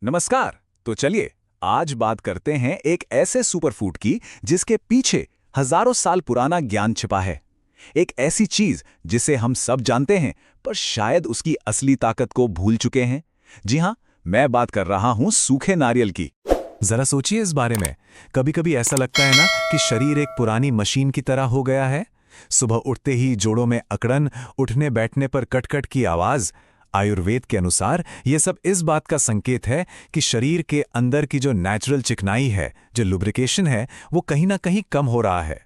नमस्कार। तो चलिए आज बात करते हैं एक ऐसे सुपरफूड की जिसके पीछे हजारों साल पुराना ज्ञान छिपा है। एक ऐसी चीज जिसे हम सब जानते हैं पर शायद उसकी असली ताकत को भूल चुके हैं। जी हाँ, मैं बात कर रहा हूं सूखे नारियल की। जरा सोचिए इस बारे में। कभी कभी ऐसा लगता है ना कि शरीर एक पुरानी मशीन की तरह हो गया है। सुबह उठते ही जोड़ों में अकड़न, उठने बैठने पर कटकट की आवाज। आयुर्वेद के अनुसार ये सब इस बात का संकेत है कि शरीर के अंदर की जो नेचुरल चिकनाई है, जो लुब्रिकेशन है, वो कहीं ना कहीं कम हो रहा है।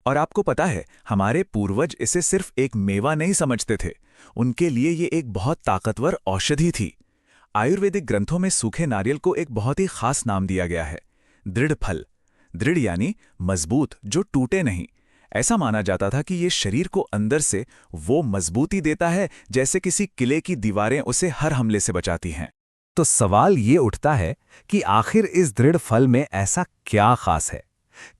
और आपको पता है, हमारे पूर्वज इसे सिर्फ एक मेवा नहीं समझते थे। उनके लिए ये एक बहुत ताकतवर औषधि थी। आयुर्वेदिक ग्रंथों में सूखे नारियल को एक बहुत ही खास नाम दिया गया है, दृढ़ फल। दृढ़ यानी मजबूत, जो टूटे नहीं। ऐसा माना जाता था कि ये शरीर को अंदर से वो मजबूती देता है जैसे किसी किले की दीवारें उसे हर हमले से बचाती हैं। तो सवाल ये उठता है कि आखिर इस दृढ़ फल में ऐसा क्या खास है।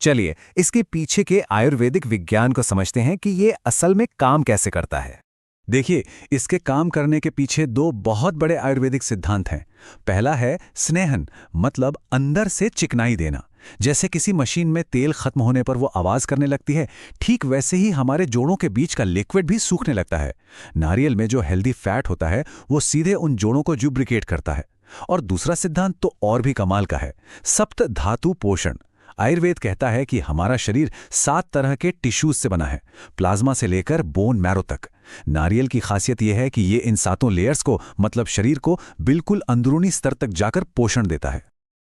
चलिए इसके पीछे के आयुर्वेदिक विज्ञान को समझते हैं कि ये असल में काम कैसे करता है। देखिए, इसके काम करने के पीछे दो बहुत बड़े आयुर्वेदिक सिद्धांत हैं। पहला है स्नेहन, मतलब अंदर से चिकनाई देना। जैसे किसी मशीन में तेल खत्म होने पर वो आवाज करने लगती है, ठीक वैसे ही हमारे जोड़ों के बीच का लिक्विड भी सूखने लगता है। नारियल में जो हेल्दी फैट होता है वो सीधे उन जोड़ों को जुब्रिकेट करता है। और दूसरा सिद्धांत तो और भी कमाल का है, सप्त धातु पोषण। आयुर्वेद कहता है कि हमारा शरीर 7 तरह के टिश्यूज से बना है, प्लाज्मा से लेकर बोन मैरो तक। नारियल की खासियत यह है कि ये इन 7 लेयर्स को, मतलब शरीर को, बिल्कुल अंदरूनी स्तर तक जाकर पोषण देता है।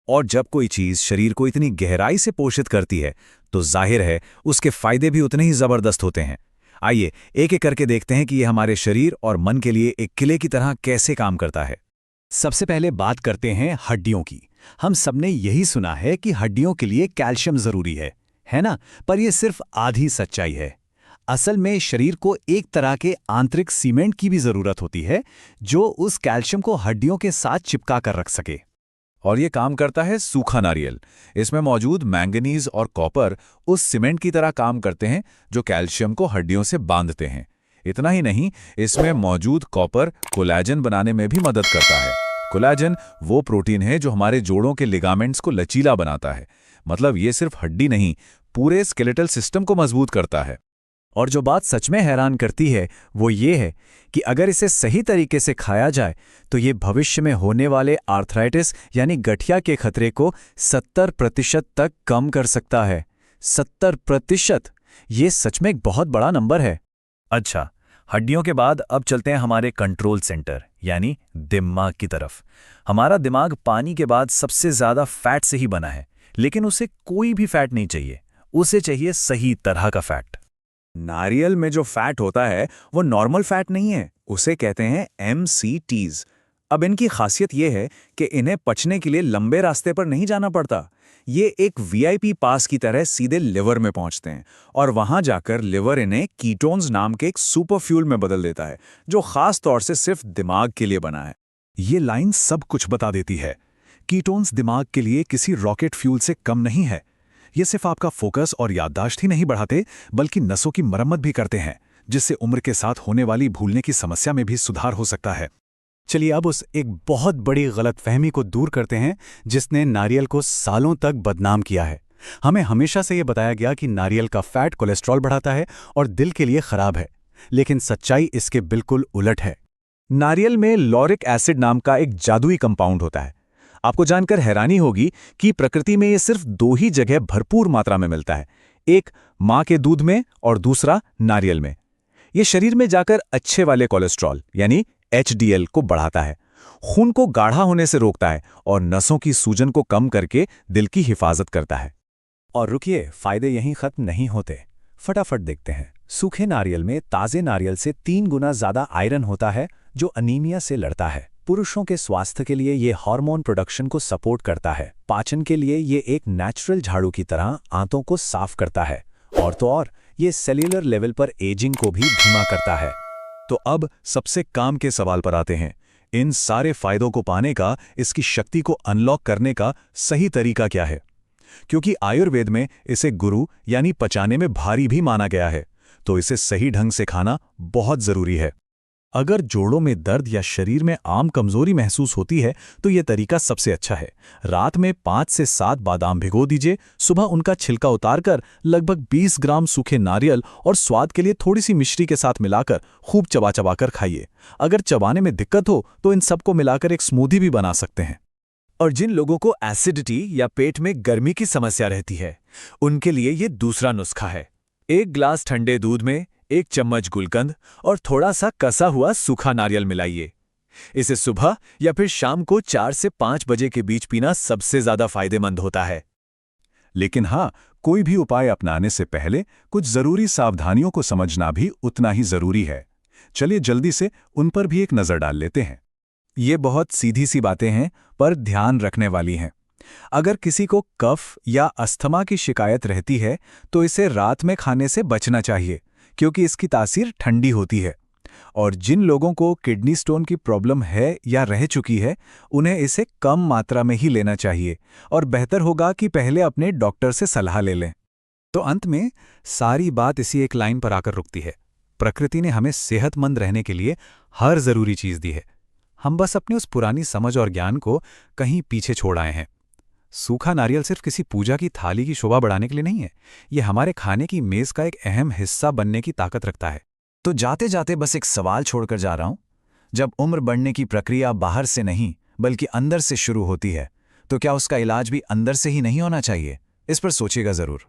और जब कोई चीज शरीर को इतनी गहराई से पोषित करती है तो जाहिर है उसके फायदे भी उतने ही जबरदस्त होते हैं। आइए एक एक करके देखते हैं कि ये हमारे शरीर और मन के लिए एक किले की तरह कैसे काम करता है। सबसे पहले बात करते हैं हड्डियों की। हम सबने यही सुना है कि हड्डियों के लिए कैल्शियम जरूरी है ना? पर यह सिर्फ आधी सच्चाई है। असल में शरीर को एक तरह के आंतरिक सीमेंट की भी जरूरत होती है, जो उस कैल्शियम को हड्डियों के साथ चिपका कर रख सके। और ये काम करता है सूखा नारियल। इसमें मौजूद मैंगनीज और कॉपर उस सीमेंट की तरह काम करते हैं जो कैल्शियम को हड्डियों से बांधते हैं। इतना ही नहीं, इसमें मौजूद कॉपर कोलेजन बनाने में भी मदद करता है। कोलेजन वो प्रोटीन है जो हमारे जोड़ों के लिगामेंट्स को लचीला बनाता है। मतलब ये सिर्फ हड्डी नहीं, पूरे स्केलेटल सिस्टम को मजबूत करता है। और जो बात सच में हैरान करती है वो ये है कि अगर इसे सही तरीके से खाया जाए तो ये भविष्य में होने वाले आर्थराइटिस यानी गठिया के खतरे को 70% तक कम कर सकता है। 70%! ये सच में एक बहुत बड़ा नंबर है। अच्छा, हड्डियों के बाद अब चलते हैं हमारे कंट्रोल सेंटर यानी दिमाग की तरफ। हमारा दिमाग पानी के बाद सबसे ज्यादा फैट से ही बना है, लेकिन उसे कोई भी फैट नहीं चाहिए। उसे चाहिए सही तरह का फैट। नारियल में जो फैट होता है वो नॉर्मल फैट नहीं है, उसे कहते हैं MCTs। अब इनकी खासियत ये है कि इन्हें पचने के लिए लंबे रास्ते पर नहीं जाना पड़ता। ये एक VIP पास की तरह सीधे लिवर में पहुंचते हैं और वहां जाकर लिवर इन्हें कीटोन्स नाम के एक सुपर फ्यूल में बदल देता है, जो खास तौर से सिर्फ दिमाग के लिए बना है। ये लाइन सब कुछ बता देती है। कीटोन्स दिमाग के लिए किसी रॉकेट फ्यूल से कम नहीं है। ये सिर्फ आपका फोकस और याददाश्त ही नहीं बढ़ाते, बल्कि नसों की मरम्मत भी करते हैं, जिससे उम्र के साथ होने वाली भूलने की समस्या में भी सुधार हो सकता है। चलिए अब उस एक बहुत बड़ी गलतफहमी को दूर करते हैं जिसने नारियल को सालों तक बदनाम किया है। हमें हमेशा से ये बताया गया कि नारियल का फैट कोलेस्ट्रॉल बढ़ाता है और दिल के लिए खराब है, लेकिन सच्चाई इसके बिल्कुल उलट है। नारियल में लॉरिक एसिड नाम का एक जादुई कंपाउंड होता है। आपको जानकर हैरानी होगी कि प्रकृति में ये सिर्फ 2 ही जगह भरपूर मात्रा में मिलता है, एक मां के दूध में और दूसरा नारियल में। ये शरीर में जाकर अच्छे वाले कोलेस्ट्रॉल यानी HDL को बढ़ाता है, खून को गाढ़ा होने से रोकता है और नसों की सूजन को कम करके दिल की हिफाजत करता है। और रुकिए, फायदे यहीं खत्म नहीं होते। फटाफट देखते हैं। सूखे नारियल में ताजे नारियल से 3 गुना ज्यादा आयरन होता है, जो अनीमिया से लड़ता है। पुरुषों के स्वास्थ्य के लिए ये हार्मोन प्रोडक्शन को सपोर्ट करता है। पाचन के लिए ये एक नेचुरल झाड़ू की तरह आंतों को साफ करता है। और तो और ये सेल्यूलर लेवल पर एजिंग को भी धीमा करता है। तो अब सबसे काम के सवाल पर आते हैं। इन सारे फायदों को पाने का, इसकी शक्ति को अनलॉक करने का सही तरीका क्या है? क्योंकि आयुर्वेद में इसे गुरु यानी पचाने में भारी भी माना गया है, तो इसे सही ढंग से खाना बहुत जरूरी है। अगर जोड़ों में दर्द या शरीर में आम कमजोरी महसूस होती है तो ये तरीका सबसे अच्छा है। रात में 5 से 7 बादाम भिगो दीजिए, सुबह उनका छिलका उतारकर लगभग 20 ग्राम सूखे नारियल और स्वाद के लिए थोड़ी सी मिश्री के साथ मिलाकर खूब चबा चबाकर खाइए। अगर चबाने में दिक्कत हो तो इन सबको मिलाकर एक स्मूदी भी बना सकते हैं। और जिन लोगों को एसिडिटी या पेट में गर्मी की समस्या रहती है, उनके लिए ये दूसरा नुस्खा है। 1 ग्लास ठंडे दूध में 1 चम्मच गुलकंद और थोड़ा सा कसा हुआ सूखा नारियल मिलाइए। इसे सुबह या फिर शाम को 4 से 5 बजे के बीच पीना सबसे ज्यादा फायदेमंद होता है। लेकिन हाँ, कोई भी उपाय अपनाने से पहले कुछ जरूरी सावधानियों को समझना भी उतना ही जरूरी है। चलिए जल्दी से उन पर भी एक नजर डाल लेते हैं। ये बहुत सीधी सी बातें हैं, पर ध्यान रखने वाली हैं। अगर किसी को कफ या अस्थमा की शिकायत रहती है तो इसे रात में खाने से बचना चाहिए, क्योंकि इसकी तासीर ठंडी होती है। और जिन लोगों को किडनी स्टोन की प्रॉब्लम है या रह चुकी है, उन्हें इसे कम मात्रा में ही लेना चाहिए और बेहतर होगा कि पहले अपने डॉक्टर से सलाह ले लें। तो अंत में सारी बात इसी एक लाइन पर आकर रुकती है। प्रकृति ने हमें सेहतमंद रहने के लिए हर जरूरी चीज दी है। हम बस अपनी उस पुरानी समझ और ज्ञान को कहीं पीछे छोड़ आए हैं। सूखा नारियल सिर्फ किसी पूजा की थाली की शोभा बढ़ाने के लिए नहीं है, ये हमारे खाने की मेज का एक अहम हिस्सा बनने की ताकत रखता है। तो जाते जाते बस एक सवाल छोड़कर जा रहा हूं। जब उम्र बढ़ने की प्रक्रिया बाहर से नहीं बल्कि अंदर से शुरू होती है, तो क्या उसका इलाज भी अंदर से ही नहीं होना चाहिए? इस पर सोचिएगा जरूर।